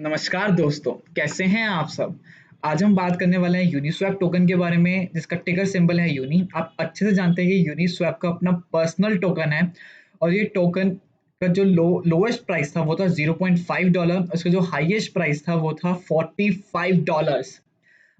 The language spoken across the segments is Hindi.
नमस्कार दोस्तों, कैसे हैं आप सब? आज हम बात करने वाले हैं यूनिस्वैप टोकन के बारे में जिसका टिकर सिंबल है यूनी। आप अच्छे से जानते हैं कि यूनिस्वैप का अपना पर्सनल टोकन है और ये टोकन का जो लोएस्ट प्राइस था वो था $0.5। उसका जो हाईएस्ट प्राइस था वो था $45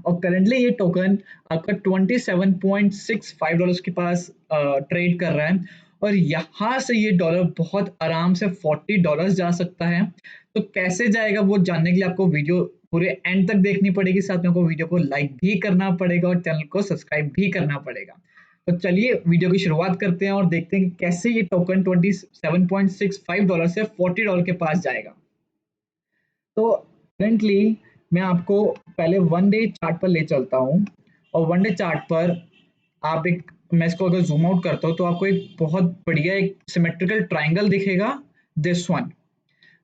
और करंटली ये टोकन आपका $27.65 के पास ट्रेड कर रहा है और यहाँ से ये डॉलर बहुत आराम से $40 जा सकता है। तो कैसे जाएगा वो जानने के लिए आपको वीडियो पूरे एंड तक देखनी पड़ेगी, साथ में आपको वीडियो को लाइक भी करना पड़ेगा और चैनल को सब्सक्राइब भी करना पड़ेगा। तो चलिए वीडियो की शुरुआत करते हैं और देखते हैं कि कैसे ये टोकन $27.65 से $40 के पास जाएगा। तो करंटली मैं आपको पहले वन डे चार्ट पर ले चलता हूँ और वन डे चार्ट पर आप एक मैं इसको अगर जूम आउट करता हूँ तो आपको एक बहुत बढ़िया एक सिमेट्रिकल ट्राइंगल दिखेगा, दिस वन,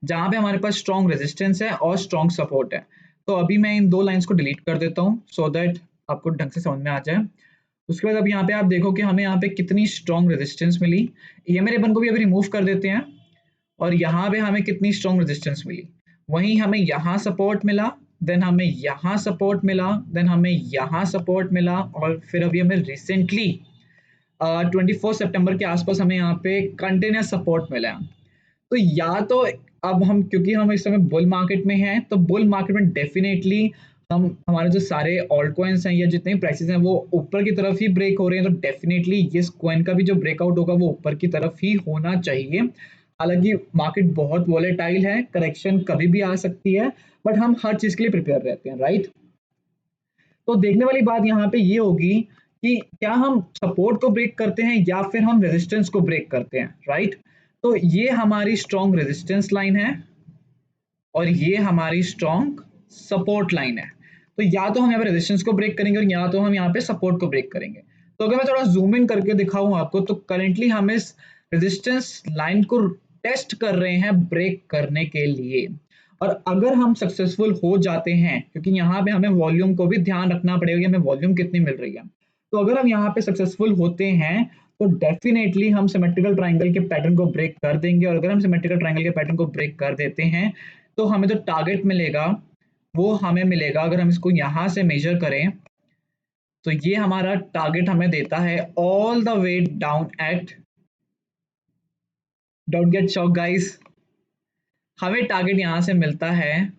जहाँ पे हमारे पास स्ट्रॉन्ग रेजिस्टेंस है और स्ट्रॉन्ग सपोर्ट है। तो अभी मैं इन दो लाइंस को डिलीट कर देता हूँ सो दैट आपको ढंग से समझ में आ जाए। उसके बाद अब यहाँ पे आप देखो कि हमें यहाँ पे कितनी स्ट्रॉन्ग रेजिस्टेंस मिली। ईएमए रिबन को भी अभी रिमूव कर देते हैं और यहाँ पे हमें कितनी स्ट्रॉन्ग रेजिस्टेंस मिली। वहीं हमें यहाँ सपोर्ट मिला, देन हमें यहाँ सपोर्ट मिला, देन हमें यहाँ सपोर्ट मिला और फिर अभी हमें रिसेंटली 24 सितंबर के आसपास हमें यहाँ पे कंटिन्यूस सपोर्ट मिला है। तो या तो अब हम, क्योंकि हम इस समय बुल मार्केट में हैं, तो बुल मार्केट में डेफिनेटली हम हमारे जो सारे ऑल्ट कॉइन्स हैं या जितने प्राइसेस हैं वो ऊपर की तरफ ही ब्रेक हो रहे हैं, तो डेफिनेटली इस कॉइन का भी जो ब्रेकआउट होगा वो ऊपर की तरफ ही होना चाहिए। हालांकि मार्केट बहुत वॉलेटाइल है, करेक्शन कभी भी आ सकती है, बट हम हर चीज के लिए प्रिपेयर रहते हैं, राइट। तो देखने वाली बात यहाँ पे ये होगी कि क्या हम सपोर्ट को ब्रेक करते हैं या फिर हम रेजिस्टेंस को ब्रेक करते हैं, राइट। तो ये हमारी स्ट्रॉन्ग रेजिस्टेंस लाइन है और ये हमारी स्ट्रॉन्ग सपोर्ट लाइन है। तो या तो हम यहाँ पे रेजिस्टेंस को ब्रेक करेंगे और या तो हम यहाँ पे सपोर्ट को ब्रेक करेंगे। तो अगर मैं थोड़ा जूम इन करके दिखाऊं आपको, तो करंटली हम इस रेजिस्टेंस लाइन को टेस्ट कर रहे हैं ब्रेक करने के लिए। और अगर हम सक्सेसफुल हो जाते हैं, क्योंकि यहाँ पे हमें वॉल्यूम को भी ध्यान रखना पड़ेगा कि हमें वॉल्यूम कितनी मिल रही है, तो अगर हम यहाँ पे सक्सेसफुल होते हैं तो डेफिनेटली हम सिमेट्रिकल ट्रायंगल के पैटर्न को ब्रेक कर देंगे। और अगर हम सिमेट्रिकल ट्रायंगल के पैटर्न को ब्रेक कर देते हैं तो हमें जो टारगेट मिलेगा वो हमें मिलेगा, अगर हम इसको यहाँ से मेजर करें तो ये हमारा टारगेट हमें देता है all the way down eight, don't get shock guys, हमें टारगेट यहाँ से मिलता है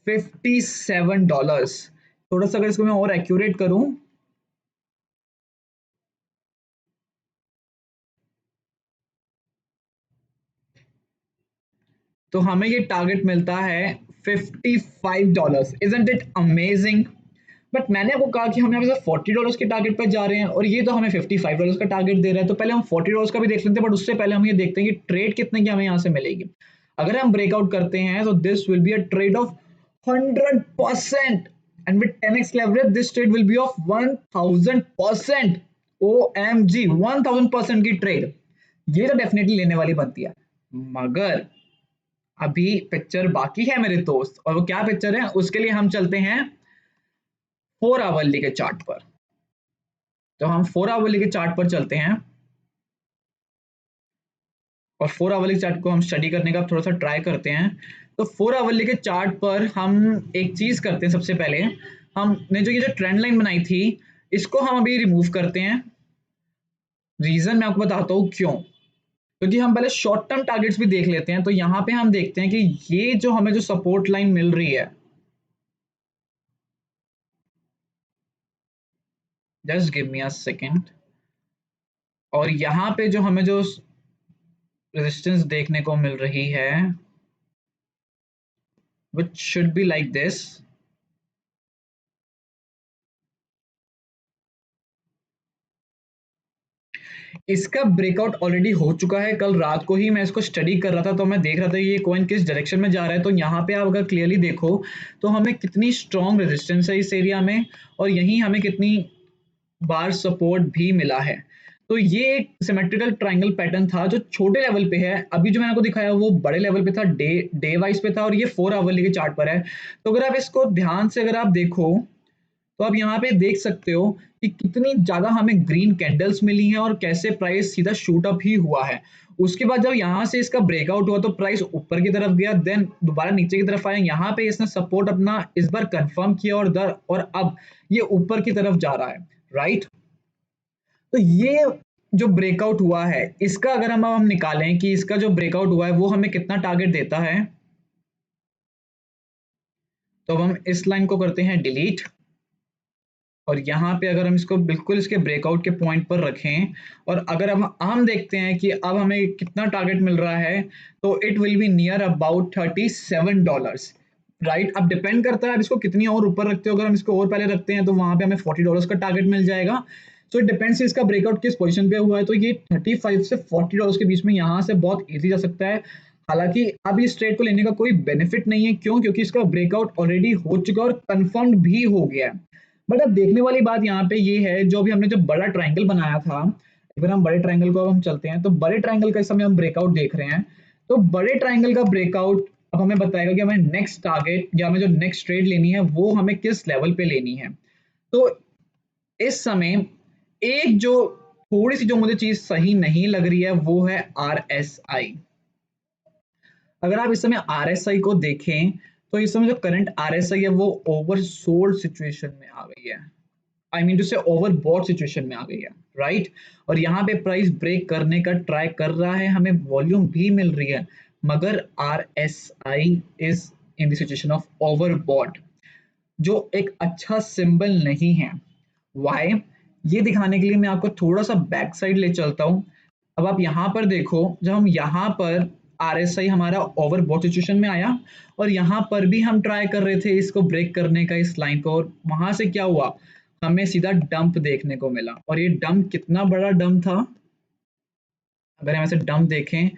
$57। थोड़ा सा अगर इसको मैं और एक्यूरेट करूं तो हमें ये टारगेट मिलता है $55। Isn't it amazing. बट मैंने आपको कहा कि हम यहाँ पे $40 के टारगेट पर जा रहे हैं और ये तो हमें $55 का टारगेट दे रहा है। तो पहले हम $40 का भी देख लेते हैं, बट उससे पहले हम ये देखते हैं कि ट्रेड कितने की हमें यहाँ से मिलेगी। अगर हम ब्रेकआउट करते हैं तो this will be a trade off 100% and with 10x leverage this trade will be of 1000%। OMG 1000% की ट्रेड, ये तो डेफिनेटली लेने वाली बनती है। मगर अभी पिक्चर बाकी है मेरे दोस्त, और वो क्या पिक्चर है उसके लिए हम चलते हैं 4 आवरली के चार्ट पर। तो हम 4 आवरली के चार्ट पर चलते हैं और 4 आवरली चार्ट को हम स्टडी करने का थोड़ा सा ट्राई करते हैं। तो 4 आवरली के चार्ट पर हम एक चीज करते हैं, सबसे पहले हमने जो ये जो ट्रेंड लाइन बनाई थी इसको हम अभी रिमूव करते हैं। रीजन मैं आपको बताता हूँ क्यों, क्योंकि हम पहले शॉर्ट टर्म टारगेट्स भी देख लेते हैं। तो यहाँ पे हम देखते हैं कि ये जो हमें जो सपोर्ट लाइन मिल रही है, just give me a second, और यहाँ पे जो हमें जो रेजिस्टेंस देखने को मिल रही है which should be like this, इसका ब्रेकआउट ऑलरेडी हो चुका है। कल रात को ही मैं इसको स्टडी कर रहा था तो मैं देख रहा था ये कॉइन किस डायरेक्शन में जा रहा है। तो यहाँ पे आप अगर क्लियरली देखो तो हमें कितनी स्ट्रॉन्ग रेजिस्टेंस है इस एरिया में और यहीं हमें कितनी बार सपोर्ट भी मिला है। तो ये एक सिमेट्रिकल ट्रायंगल पैटर्न था जो छोटे लेवल पे है। अभी जो मैंने आपको दिखाया वो बड़े लेवल पे था, डे वाइज पे था, और ये 4 आवरली के चार्ट पर है। तो अगर आप इसको ध्यान से अगर आप देखो तो आप यहाँ पे देख सकते हो कि कितनी ज्यादा हमें ग्रीन कैंडल्स मिली हैं और कैसे प्राइस सीधा शूट अप ही हुआ है। उसके बाद जब यहाँ से इसका ब्रेकआउट हुआ तो प्राइस ऊपर की तरफ गया, देन दोबारा नीचे की तरफ आया, यहाँ पे इसने सपोर्ट अपना इस बार कंफर्म किया और अब ये ऊपर की तरफ जा रहा है, राइट। तो ये जो ब्रेकआउट हुआ है इसका अगर हम निकालें कि इसका जो ब्रेकआउट हुआ है वो हमें कितना टारगेट देता है, तो अब हम इस लाइन को करते हैं डिलीट, और यहाँ पे अगर हम इसको बिल्कुल इसके ब्रेकआउट के पॉइंट पर रखें और अगर हम देखते हैं कि अब हमें कितना टारगेट मिल रहा है, तो it will be near about $37, right. अब डिपेंड करता है आप इसको कितनी और ऊपर रखते हो, अगर हम इसको और पहले रखते हैं तो वहां पे हमें $40 का टारगेट मिल जाएगा। सो इट डिपेंड्स इसका ब्रेकआउट किस पोजीशन पे हुआ है, तो ये 35 से $40 के बीच में यहाँ से बहुत इजी जा सकता है। हालांकि अब इस ट्रेड को लेने का कोई बेनिफिट नहीं है, क्यों? क्योंकि इसका ब्रेकआउट ऑलरेडी हो चुका है और कंफर्म्ड भी हो गया है। बट अब देखने वाली बात यहाँ पे ये है, जो भी हमने जो बड़ा ट्रायंगल बनाया था, अगर हम बड़े ट्रायंगल को अब हम चलते हैं तो बड़े ट्रायंगल का इस समय हम ब्रेकआउट देख रहे हैं। तो बड़े ट्रायंगल का ब्रेकआउट अब हमें बताएगा कि हमें नेक्स्ट टारगेट या हमें जो नेक्स्ट ट्रेड लेनी है वो हमें किस लेवल पे लेनी है। तो इस समय एक जो थोड़ी सी जो मुझे चीज सही नहीं लग रही है वो है RSI। अगर आप इस समय RSI को देखें तो इस समय जो करंट RSI है वो ओवरसोल्ड सिचुएशन में आ गई है, आई मीन टू से ओवरबॉट सिचुएशन में आ गई है, राइट। और यहाँ पे प्राइस ब्रेक करने का ट्राई कर रहा है, हमें वॉल्यूम भी मिल रही है, मगर RSI is in the situation of overbought, जो एक अच्छा सिंबल नहीं है। वाई? ये दिखाने के लिए मैं आपको थोड़ा सा बैक साइड ले चलता हूँ। अब आप यहाँ पर देखो, जब हम यहाँ पर RSI हमारा ओवरबॉट सिचुएशन में आया और यहाँ पर भी हम ट्राई कर रहे थे इसको ब्रेक करने का, इस लाइन को, और वहां से क्या हुआ, हमें सीधा डंप देखने को मिला। और ये डंप कितना बड़ा डंप था, अगर हम ऐसे डंप देखें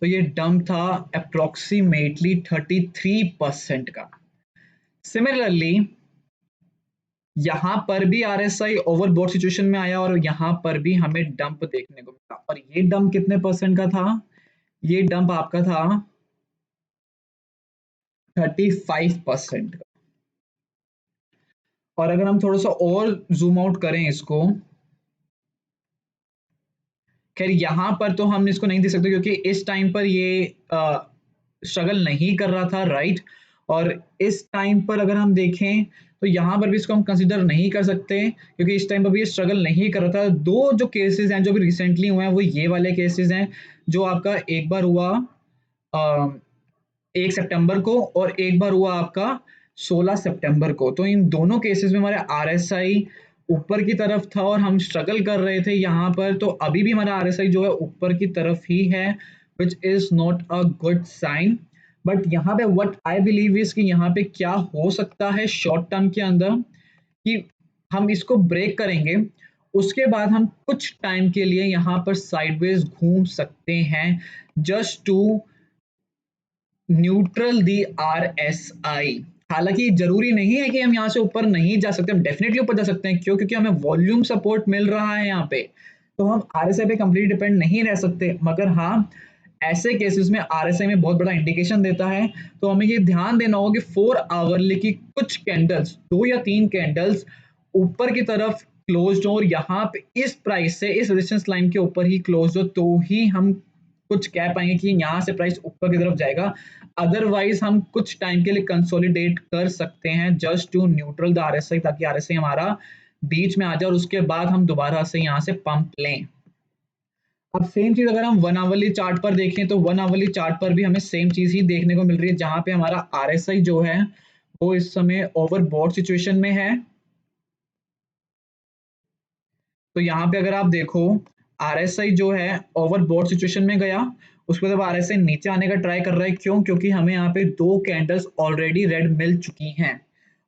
तो ये डंप था अप्रोक्सीमेटली 33% का। सिमिलरली यहाँ पर भी RSI ओवरबॉट सिचुएशन में आया और यहाँ पर भी हमें डंप देखने को मिला, और ये डंप कितने परसेंट का था, ये डंप आपका था 35% का। और अगर हम थोड़ा सा और जूम आउट करें इसको, खैर यहाँ पर तो हम इसको नहीं देख सकते क्योंकि इस टाइम पर ये स्ट्रगल नहीं कर रहा था, राइट। और इस टाइम पर अगर हम देखें तो यहाँ पर भी इसको हम कंसिडर नहीं कर सकते क्योंकि इस टाइम पर भी ये स्ट्रगल नहीं कर रहा था। दो जो केसेस हैं जो भी रिसेंटली हुए हैं वो ये वाले केसेस हैं, जो आपका एक बार हुआ 1 सितंबर को और एक बार हुआ आपका 16 सितंबर को। तो इन दोनों केसेस में हमारे RSI ऊपर की तरफ था और हम स्ट्रगल कर रहे थे यहाँ पर, तो अभी भी हमारा RSI जो है ऊपर की तरफ ही है, which is not a good sign. But यहाँ पे व्हाट आई बिलीव इज कि यहाँ पे क्या हो सकता है शॉर्ट टर्म के अंदर, कि हम इसको ब्रेक करेंगे, उसके बाद हम कुछ टाइम के लिए यहाँ पर साइडवेज घूम सकते हैं, just to neutral the RSI। हालांकि जरूरी नहीं है कि हम यहाँ से ऊपर नहीं जा सकते, हम डेफिनेटली ऊपर जा सकते हैं, क्यों? क्योंकि हमें वॉल्यूम सपोर्ट मिल रहा है यहाँ पे, तो हम RSI पे कंप्लीट डिपेंड नहीं रह सकते। मगर हाँ, ऐसे केसेस में RSI में बहुत बड़ा इंडिकेशन देता है, तो हमें ये ध्यान देना होगा कि 4 आवरली की कुछ कैंडल्स, 2 या 3 कैंडल्स ऊपर की तरफ क्लोज हो और यहाँ पे इस प्राइस से इस रेजिस्टेंस लाइन के ऊपर ही क्लोज हो, तो ही हम कुछ कह पाएंगे कि यहाँ से प्राइस ऊपर की तरफ जाएगा। अदरवाइज हम कुछ टाइम के लिए कंसोलिडेट कर सकते हैं just to neutral the RSI, ताकि RSI हमारा बीच में आ जाए और उसके बाद हम दोबारा से यहाँ से पंप लें। अब सेम चीज अगर हम 1 आवरली चार्ट पर देखें तो 1 आवरली चार्ट पर भी हमें सेम चीज ही देखने को मिल रही है, जहां पे हमारा RSI जो है वो इस समय ओवरबॉट सिचुएशन में है। तो यहाँ पे अगर आप देखो, RSI जो है ओवरबॉट सिचुएशन में गया, उसके बाद RSI नीचे आने का ट्राई कर रहा है, क्यों? क्योंकि हमें यहाँ पे 2 कैंडल्स ऑलरेडी रेड मिल चुकी हैं,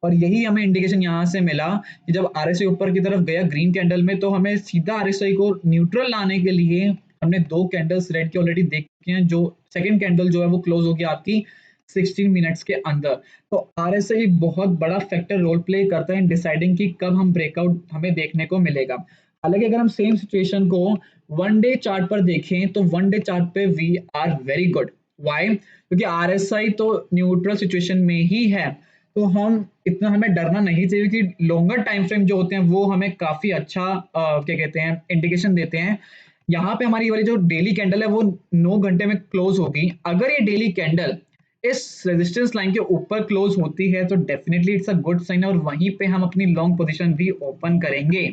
और यही हमें इंडिकेशन यहाँ से मिला कि जब RSI ऊपर की तरफ गया ग्रीन कैंडल में, तो हमें सीधा RSI को न्यूट्रल लाने के लिए हमने 2 कैंडल्स रेड की ऑलरेडी देखी हैं, जो सेकेंड कैंडल जो है वो क्लोज होगी आपकी 16 मिनट्स के अंदर। तो RSI एक बहुत बड़ा फैक्टर रोल प्ले करता है इन डिसाइडिंग कि कब हम ब्रेकआउट हमें देखने को मिलेगा। हालांकि अगर हम सेम सिचुएशन को 1 डे चार्ट पर देखें तो 1 डे चार्ट पे we are very good. Why? क्योंकि RSI तो न्यूट्रल सिचुएशन में ही है, तो हम इतना हमें डरना नहीं चाहिए कि लॉन्गर टाइम फ्रेम जो होते हैं वो हमें काफी अच्छा क्या कहते हैं इंडिकेशन देते हैं यहाँ पे हमारी वाली जो डेली कैंडल है वो 9 घंटे में क्लोज होगी। अगर ये डेली कैंडल इस रेजिस्टेंस लाइन के ऊपर क्लोज होती है तो definitely it's a good sign और वहीं पे हम अपनी लॉन्ग पोजीशन भी ओपन करेंगे।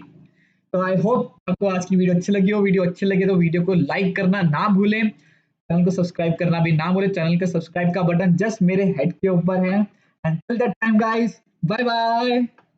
तो आई होप आपको आज की वीडियो अच्छी लगी हो। वीडियो अच्छी लगे तो वीडियो को लाइक करना ना भूलें, चैनल को सब्सक्राइब करना भी ना भूलें। चैनल के सब्सक्राइब का बटन जस्ट मेरे हेड के ऊपर है। And till that time guys, bye bye.